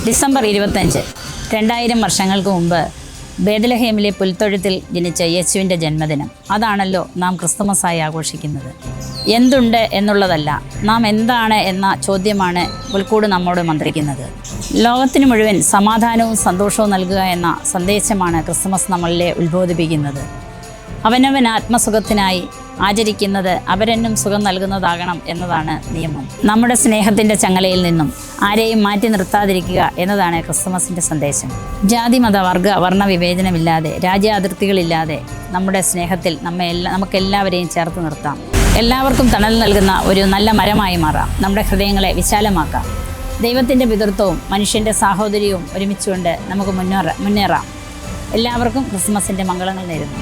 December 25 2000 വർഷങ്ങൾക്ക് മുമ്പ് ബേത്ലഹേമിലെ പുൽത്തൊഴുത്തിൽ ജനിച്ച യേശുവിൻ്റെ ജന്മദിനം. അതാണല്ലോ നാം ക്രിസ്തുമസായി ആഘോഷിക്കുന്നത്. എന്തുണ്ട് എന്നുള്ളതല്ല, നാം എന്താണ് എന്ന ചോദ്യമാണ് പുൽക്കൂട് നമ്മോട് മന്ത്രിക്കുന്നത്. ലോകത്തിന് മുഴുവൻ സമാധാനവും സന്തോഷവും നൽകുക എന്ന സന്ദേശമാണ് ക്രിസ്തുമസ് നമ്മളിലെ ഉത്ബോധിപ്പിക്കുന്നത്. അവനവൻ ആത്മസുഖത്തിനായി ആചരിക്കുന്നത് അപരനും സുഖം നൽകുന്നതാകണം എന്നതാണ് നിയമം. നമ്മുടെ സ്നേഹത്തിൻ്റെ ചങ്ങലയിൽ നിന്നും ആരെയും മാറ്റി നിർത്താതിരിക്കുക എന്നതാണ് ക്രിസ്തുമസിൻ്റെ സന്ദേശം. ജാതി മത വർഗ വർണ്ണ വിവേചനമില്ലാതെ, രാജ്യാതിർത്തികളില്ലാതെ നമ്മുടെ സ്നേഹത്തിൽ നമുക്കെല്ലാവരെയും ചേർത്ത് നിർത്താം. എല്ലാവർക്കും തണൽ നൽകുന്ന ഒരു നല്ല മരമായി മാറാം. നമ്മുടെ ഹൃദയങ്ങളെ വിശാലമാക്കാം. ദൈവത്തിൻ്റെ പിതൃത്വവും മനുഷ്യൻ്റെ സാഹോദര്യവും ഒരുമിച്ചുകൊണ്ട് നമുക്ക് മുന്നേറാം. എല്ലാവർക്കും ക്രിസ്മസിൻ്റെ മംഗളങ്ങൾ നേരുന്നു.